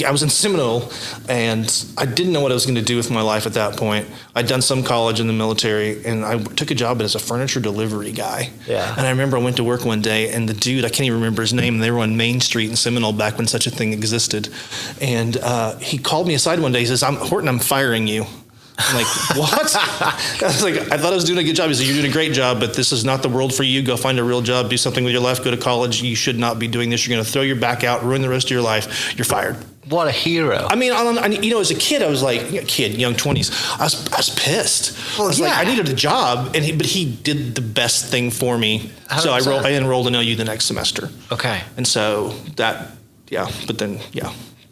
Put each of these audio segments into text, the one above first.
I was in Seminole, and I didn't know what I was going to do with my life at that point. I'd done some college in the military, and I took a job as a furniture delivery guy. Yeah. And I remember I went to work one day, and the dude, I can't even remember his name, and they were on Main Street in Seminole back when such a thing existed. And he called me aside one day. He says, Horton, I'm firing you. I'm like, what? I was like, I thought I was doing a good job. He said, you're doing a great job, but this is not the world for you. Go find a real job. Do something with your life. Go to college. You should not be doing this. You're going to throw your back out, ruin the rest of your life. You're fired. What a hero. I mean, as a kid, I was like, young 20s, I was pissed. Well, I was like, I needed a job, but he did the best thing for me. 100%. So I enrolled in OU the next semester. Okay. And so that, but then.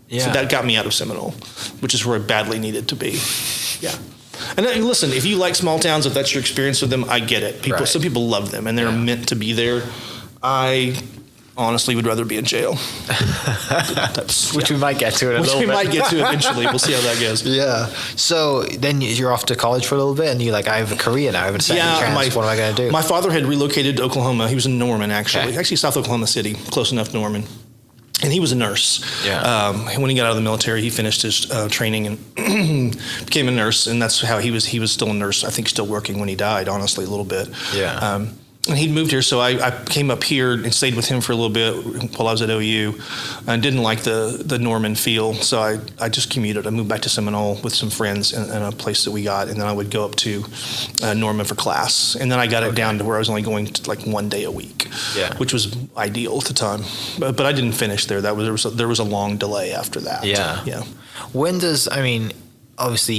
So that got me out of Seminole, which is where I badly needed to be. Yeah. And then, listen, if you like small towns, if that's your experience with them, I get it. Some people love them, and they're meant to be there. I honestly would rather be in jail. Which we might get to in a little bit. Which we might get to eventually. We'll see how that goes. Yeah. So then you're off to college for a little bit, and you're like, I have a career now. I have a second chance. What am I going to do? My father had relocated to Oklahoma. He was in Norman, actually. Actually, South Oklahoma City, close enough to Norman. And he was a nurse. Yeah. When he got out of the military, he finished his training and became a nurse. And that's how he was still a nurse. I think still working when he died, honestly, a little bit. Yeah. And he'd moved here, so I came up here and stayed with him for a little bit while I was at OU. And didn't like the Norman feel, so I just commuted. I moved back to Seminole with some friends in a place that we got, and then I would go up to Norman for class. And then I got it down to where I was only going to like 1 day a week, which was ideal at the time. But I didn't finish there. There was a long delay after that. Yeah. Yeah. When does, obviously,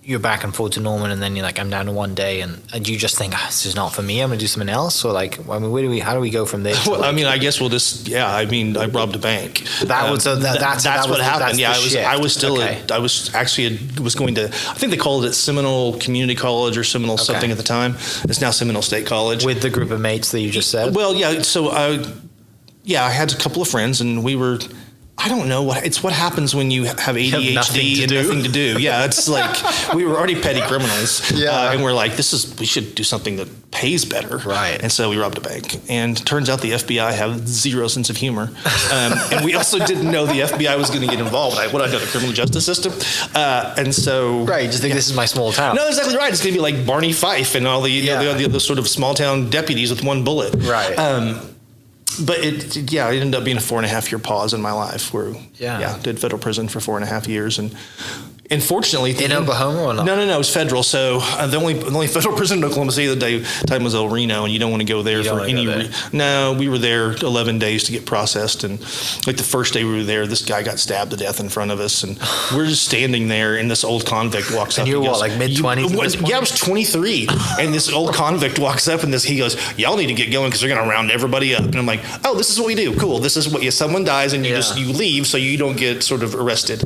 you're back and forth to Norman, and then you're like, I'm down to 1 day, and you just think, this is not for me, I'm going to do something else? Or like, how do we go from there? Well, I guess we'll just, I robbed a bank. That's what happened. I was still, okay. I was going to, I think they called it Seminole Community College or Seminole something at the time. It's now Seminole State College. With the group of mates that you just said? Well, yeah, so I had a couple of friends, and we were, I don't know what happens when you have ADHD and nothing to do. Yeah, it's like we were already petty criminals. And we're like, we should do something that pays better. Right. And so we robbed a bank. And it turns out the FBI have zero sense of humor. And we also didn't know the FBI was going to get involved. What I know, the criminal justice system. And so. Right. You just think this is my small town. No, exactly right. It's going to be like Barney Fife and all the sort of small town deputies with one bullet. Right. But it ended up being a 4.5-year pause in my life where, did federal prison for 4.5 years. And fortunately... In Oklahoma or not? No, it was federal. So the only federal prison in Oklahoma City at the time was El Reno, and you don't want to go there for any reason. No, we were there 11 days to get processed. And like the first day we were there, this guy got stabbed to death in front of us. And we're just standing there, and this old convict walks up. And you were like mid-20s? Yeah, I was 23. And this old convict walks up, and he goes, y'all need to get going because they're going to round everybody up. And I'm like, oh, this is what we do. Cool. This is what someone dies, and you leave so you don't get sort of arrested.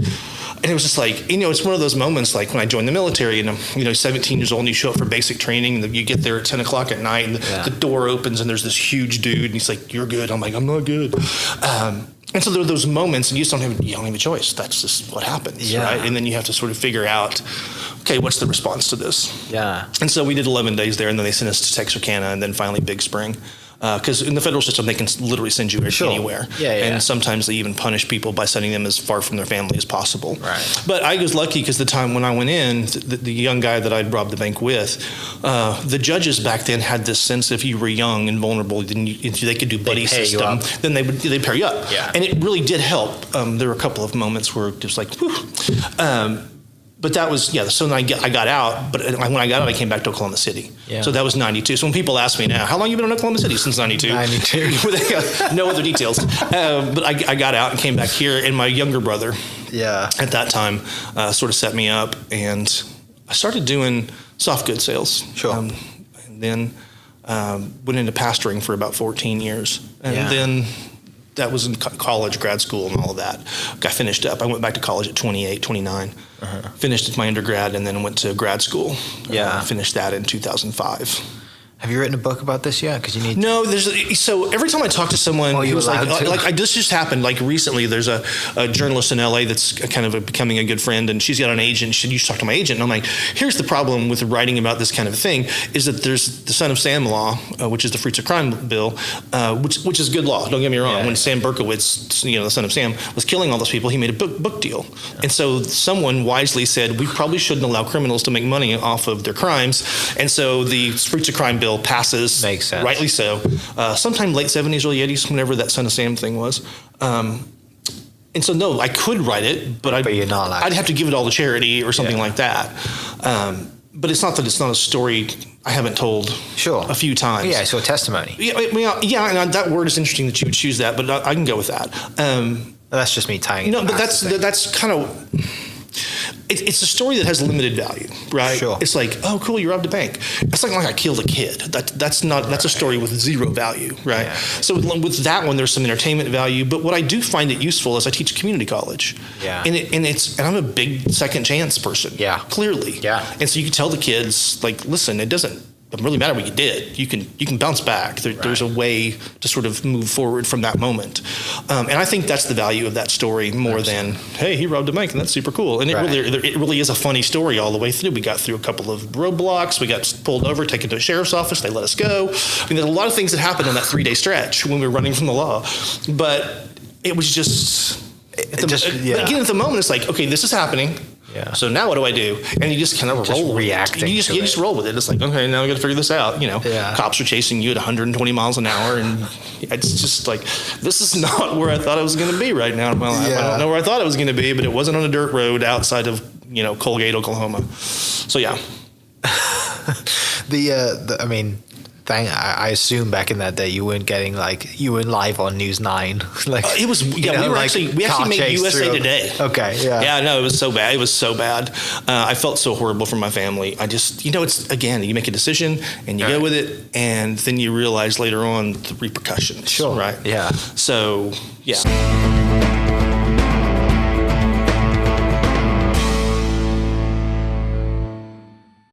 And it was just like, it's one of those moments like when I joined the military and I'm, 17 years old and you show up for basic training and you get there at 10 o'clock at night and the door opens and there's this huge dude and he's like, you're good. I'm like, I'm not good. And so there are those moments and you don't have a choice. That's just what happens, right? And then you have to sort of figure out, okay, what's the response to this? Yeah. And so we did 11 days there and then they sent us to Texarkana and then finally Big Spring. Because in the federal system, they can literally send you anywhere. And sometimes they even punish people by sending them as far from their family as possible. Right. But I was lucky because the time when I went in, the young guy that I'd robbed the bank with, the judges back then had this sense if you were young and vulnerable, then they could do buddy system. Then they'd pair you up. Yeah. And it really did help. There were a couple of moments where it was like, whew. But that was, so then I got out, but when I got out, I came back to Oklahoma City. Yeah. So that was 92. So when people ask me now, how long have you been in Oklahoma City? Since 92. 92. No other details. But I got out and came back here, and my younger brother at that time sort of set me up, and I started doing soft goods sales. Sure. And then went into pastoring for about 14 years. And then that was in college, grad school, and all of that. I finished up. I went back to college at 28, 29. Finished my undergrad and then went to grad school. Finished that in 2005. Have you written a book about this yet? Because you need. No, so every time I talk to someone who's like this just happened, like recently, there's a journalist in LA that's kind of becoming a good friend, and she's got an agent. She used to talk to my agent, and I'm like, here's the problem with writing about this kind of thing, is that there's the Son of Sam law, which is the Fruits of Crime bill, which is good law. Don't get me wrong. Yeah, when Sam Berkowitz, the Son of Sam, was killing all those people, he made a book deal, and so someone wisely said we probably shouldn't allow criminals to make money off of their crimes, and so the Fruits of Crime bill passes. Makes sense. Rightly so. Sometime late 70s, early 80s, whenever that Son of Sam thing was. And so, no, I could write it, but you're not allowed. I'd have to give it all to charity or something like that. But it's not that it's not a story I haven't told a few times. Yeah, so a testimony. Yeah, and that word is interesting that you would choose that, but I can go with that. That's just me tying it. No, but that's kind of... It's a story that has limited value, right? Sure. It's like, oh, cool, you robbed a bank. It's like I killed a kid. That's a story with zero value, right? Yeah. So with that one, there's some entertainment value. But what I do find it useful is I teach community college. Yeah. And I'm a big second chance person. Yeah. Clearly. Yeah. And so you can tell the kids, like, listen, it doesn't really matter what you did. You can bounce back. There's a way to sort of move forward from that moment. And I think that's the value of that story more than, hey, he robbed a bank and that's super cool. And it really is a funny story all the way through. We got through a couple of roadblocks. We got pulled over, taken to a sheriff's office. They let us go. I mean, there's a lot of things that happened in that 3-day stretch when we were running from the law. But it was just... Again, at the moment, it's like, okay, this is happening. Yeah. So now what do I do? And you just kind of roll reacting. You just roll with it. It's like, okay, now we got to figure this out. Cops are chasing you at 120 miles an hour, and it's just like, this is not where I thought I was going to be right now in my life. I don't know where I thought I was going to be, but it wasn't on a dirt road outside of Colgate, Oklahoma. So yeah. I assume back in that day you weren't getting you weren't live on News 9. It was we actually made USA Today. Okay, yeah. Yeah, no, it was so bad. It was so bad. I felt so horrible for my family. I just it's again, you make a decision and you go with it, and then you realize later on the repercussions. Sure. Right. Yeah. So yeah.